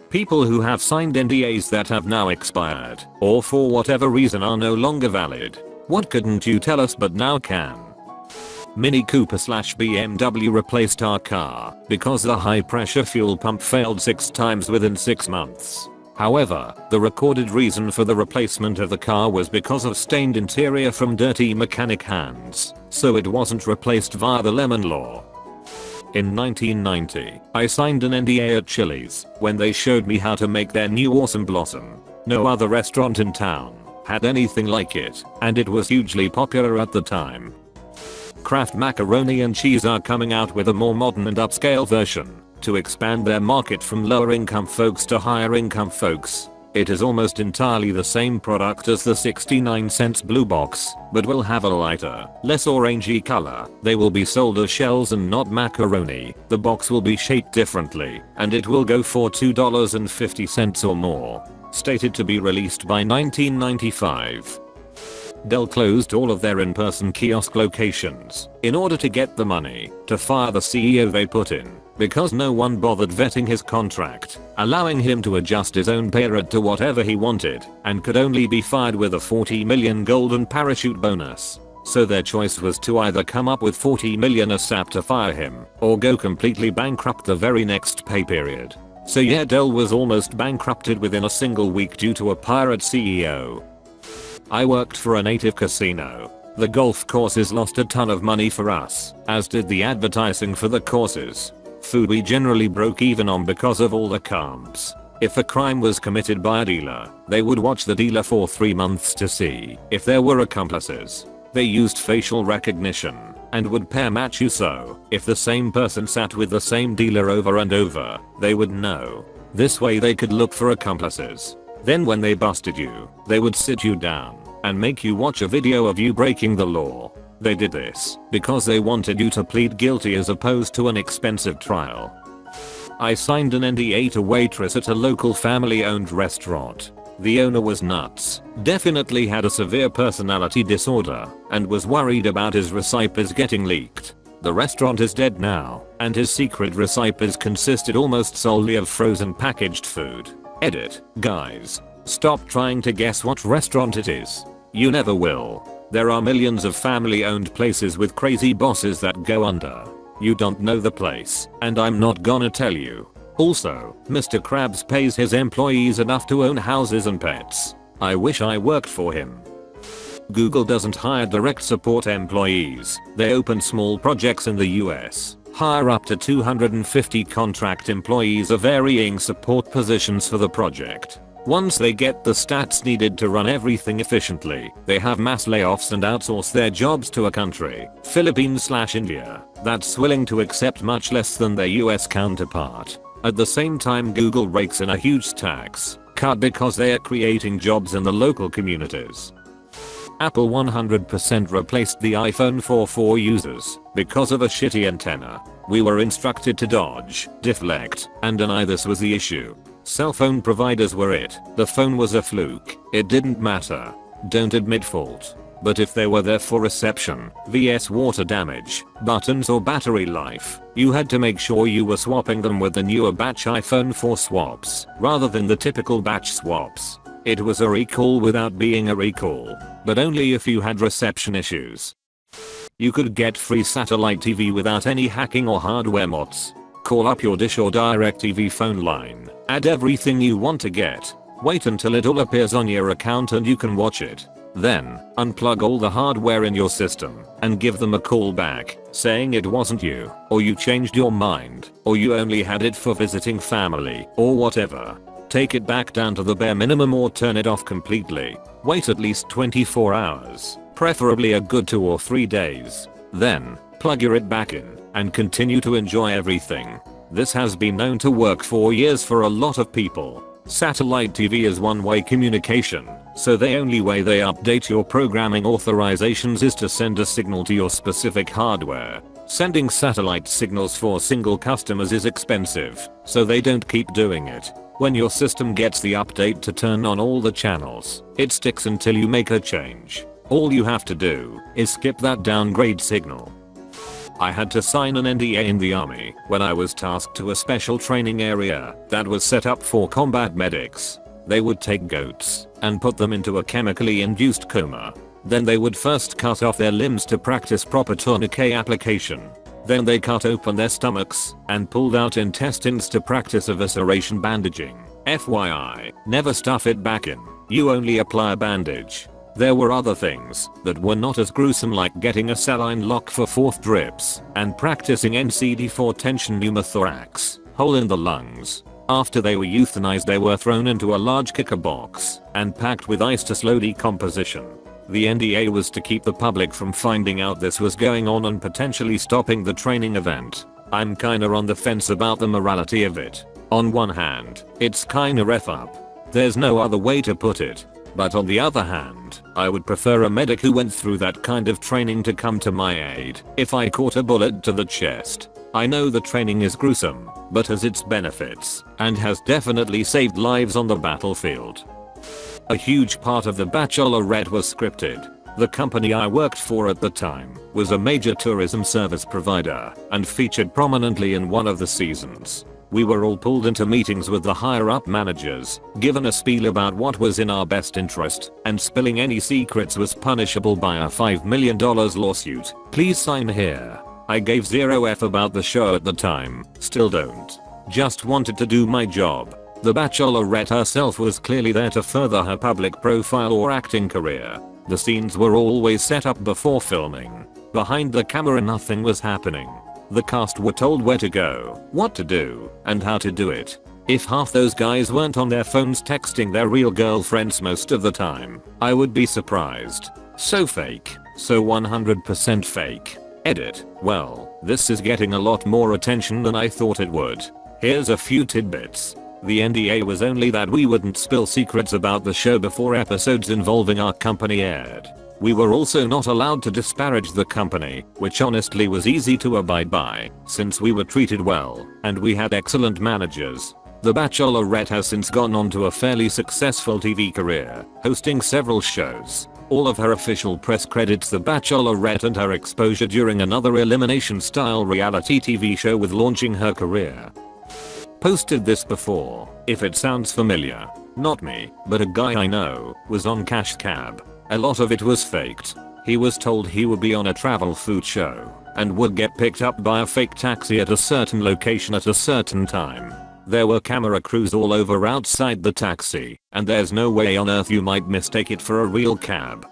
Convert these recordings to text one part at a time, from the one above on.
People who have signed NDAs that have now expired, or for whatever reason are no longer valid. What couldn't you tell us but now can? Mini Cooper / BMW replaced our car because the high pressure fuel pump failed 6 times within 6 months. However, the recorded reason for the replacement of the car was because of stained interior from dirty mechanic hands, so it wasn't replaced via the lemon law. In 1990, I signed an NDA at Chili's when they showed me how to make their new awesome blossom. No other restaurant in town had anything like it, and it was hugely popular at the time. Kraft Macaroni and Cheese are coming out with a more modern and upscale version to expand their market from lower income folks to higher income folks. It is almost entirely the same product as the 69-cent blue box, but will have a lighter, less orangey color. They will be sold as shells and not macaroni. The box will be shaped differently, and it will go for $2.50 or more. Stated to be released by 1995. Dell closed all of their in-person kiosk locations in order to get the money to fire the CEO they put in, because no one bothered vetting his contract, allowing him to adjust his own pay rate to whatever he wanted, and could only be fired with a $40 million golden parachute bonus. So their choice was to either come up with $40 million ASAP to fire him, or go completely bankrupt the very next pay period. So yeah, Dell was almost bankrupted within a single week due to a pirate CEO. I worked for a native casino. The golf courses lost a ton of money for us, as did the advertising for the courses. Food we generally broke even on because of all the comps. If a crime was committed by a dealer, they would watch the dealer for 3 months to see if there were accomplices. They used facial recognition and would pair match you, so if the same person sat with the same dealer over and over, they would know. This way they could look for accomplices. Then when they busted you, they would sit you down and make you watch a video of you breaking the law. They did this because they wanted you to plead guilty as opposed to an expensive trial. I signed an NDA to waitress at a local family-owned restaurant. The owner was nuts, definitely had a severe personality disorder, and was worried about his recipes getting leaked. The restaurant is dead now, and his secret recipes consisted almost solely of frozen packaged food. Edit, guys. Stop trying to guess what restaurant it is. You never will. There are millions of family-owned places with crazy bosses that go under. You don't know the place, and I'm not gonna tell you. Also, Mr. Krabs pays his employees enough to own houses and pets. I wish I worked for him. Google doesn't hire direct support employees. They open small projects in the US. Hire up to 250 contract employees of varying support positions for the project. Once they get the stats needed to run everything efficiently, they have mass layoffs and outsource their jobs to a country, Philippines/India, that's willing to accept much less than their US counterpart. At the same time, Google rakes in a huge tax cut because they are creating jobs in the local communities. Apple 100% replaced the iPhone 4 for users because of a shitty antenna. We were instructed to dodge, deflect, and deny this was the issue. Cell phone providers were it. The phone was a fluke. It didn't matter. Don't admit fault. But if they were there for reception, vs water damage, buttons or battery life, you had to make sure you were swapping them with the newer batch iPhone 4 swaps, rather than the typical batch swaps. It was a recall without being a recall, but only if you had reception issues. You could get free satellite TV without any hacking or hardware mods. Call up your Dish or DirecTV phone line, add everything you want to get, wait until it all appears on your account and you can watch it. Then, unplug all the hardware in your system and give them a call back, saying it wasn't you, or you changed your mind, or you only had it for visiting family, or whatever. Take it back down to the bare minimum or turn it off completely. Wait at least 24 hours, preferably a good 2 or 3 days. Then, plug it back in and continue to enjoy everything. This has been known to work for years for a lot of people. Satellite TV is one-way communication, so the only way they update your programming authorizations is to send a signal to your specific hardware. Sending satellite signals for single customers is expensive, so they don't keep doing it. When your system gets the update to turn on all the channels, it sticks until you make a change. All you have to do is skip that downgrade signal. I had to sign an NDA in the army when I was tasked to a special training area that was set up for combat medics. They would take goats and put them into a chemically induced coma. Then they would first cut off their limbs to practice proper tourniquet application. Then they cut open their stomachs and pulled out intestines to practice evisceration bandaging. FYI, never stuff it back in. You only apply a bandage. There were other things that were not as gruesome, like getting a saline lock for 4th drips and practicing NCD4 tension pneumothorax, hole in the lungs. After they were euthanized, they were thrown into a large kicker box and packed with ice to slow decomposition. The NDA was to keep the public from finding out this was going on and potentially stopping the training event. I'm kinda on the fence about the morality of it. On one hand, it's kinda ref up. There's no other way to put it. But on the other hand, I would prefer a medic who went through that kind of training to come to my aid if I caught a bullet to the chest. I know the training is gruesome, but has its benefits and has definitely saved lives on the battlefield. A huge part of The Bachelorette was scripted. The company I worked for at the time was a major tourism service provider and featured prominently in one of the seasons. We were all pulled into meetings with the higher up managers, given a spiel about what was in our best interest, and spilling any secrets was punishable by a $5 million lawsuit. Please sign here. I gave zero F about the show at the time, still don't. Just wanted to do my job. The Bachelorette herself was clearly there to further her public profile or acting career. The scenes were always set up before filming. Behind the camera nothing was happening. The cast were told where to go, what to do, and how to do it. If half those guys weren't on their phones texting their real girlfriends most of the time, I would be surprised. So fake. So 100% fake. Edit. Well, this is getting a lot more attention than I thought it would. Here's a few tidbits. The NDA was only that we wouldn't spill secrets about the show before episodes involving our company aired. We were also not allowed to disparage the company, which honestly was easy to abide by, since we were treated well, and we had excellent managers. The Bachelorette has since gone on to a fairly successful TV career, hosting several shows. All of her official press credits The Bachelorette and her exposure during another elimination-style reality TV show with launching her career. Posted this before, if it sounds familiar. Not me, but a guy I know was on Cash Cab. A lot of it was faked. He was told he would be on a travel food show and would get picked up by a fake taxi at a certain location at a certain time. There were camera crews all over outside the taxi, and there's no way on earth you might mistake it for a real cab.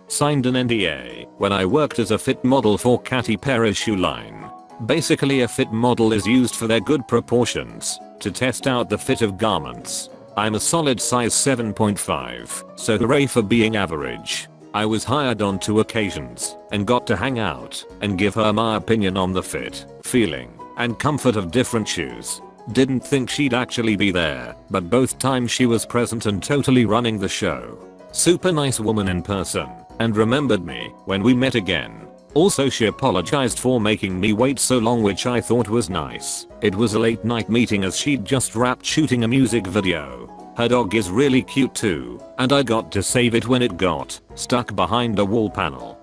Signed an NDA when I worked as a fit model for Katy Perry's shoe line. Basically, a fit model is used for their good proportions to test out the fit of garments. I'm a solid size 7.5, so hooray for being average. I was hired on 2 occasions and got to hang out and give her my opinion on the fit, feeling, and comfort of different shoes. Didn't think she'd actually be there, but both times she was present and totally running the show. Super nice woman in person and remembered me when we met again. Also, she apologized for making me wait so long, which I thought was nice. It was a late night meeting as she'd just wrapped shooting a music video. Her dog is really cute too, and I got to save it when it got stuck behind a wall panel.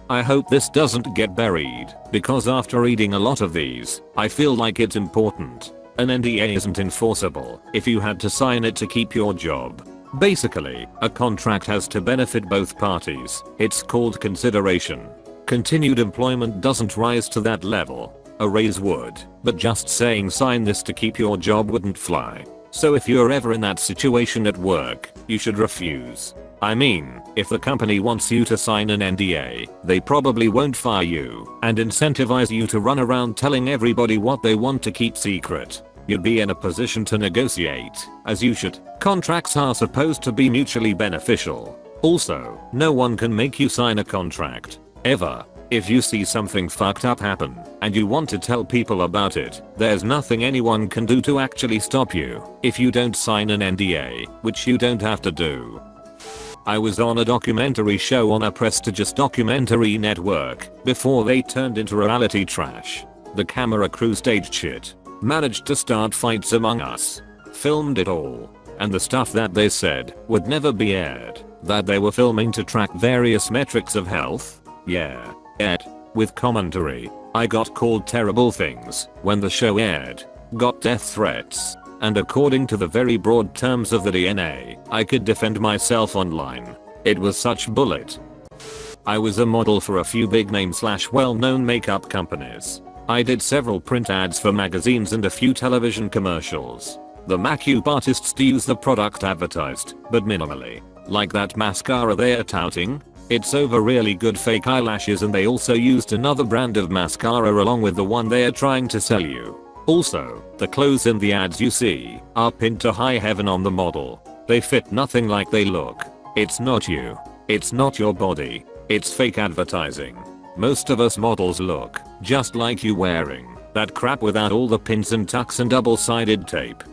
I hope this doesn't get buried, because after reading a lot of these, I feel like it's important. An NDA isn't enforceable if you had to sign it to keep your job. Basically, a contract has to benefit both parties. It's called consideration. Continued employment doesn't rise to that level. A raise would, but just saying sign this to keep your job wouldn't fly. So if you're ever in that situation at work, you should refuse. I mean, if the company wants you to sign an NDA, they probably won't fire you and incentivize you to run around telling everybody what they want to keep secret. You'd be in a position to negotiate, as you should. Contracts are supposed to be mutually beneficial. Also, no one can make you sign a contract. Ever. If you see something fucked up happen and you want to tell people about it, there's nothing anyone can do to actually stop you if you don't sign an NDA, which you don't have to do. I was on a documentary show on a prestigious documentary network before they turned into reality trash. The camera crew staged shit, managed to start fights among us, filmed it all, and the stuff that they said would never be aired, that they were filming to track various metrics of health. Yeah. with commentary. I got called terrible things when the show aired, got death threats, and according to the very broad terms of the DNA, I could defend myself online. It was such bullet. I was a model for a few big name / well-known makeup companies. I did several print ads for magazines and a few television commercials. The makeup artists use the product advertised, but minimally. Like that mascara they are touting? It's over really good fake eyelashes, and they also used another brand of mascara along with the one they are trying to sell you. Also, the clothes in the ads you see are pinned to high heaven on the model. They fit nothing like they look. It's not you. It's not your body. It's fake advertising. Most of us models look just like you wearing that crap without all the pins and tucks and double-sided tape.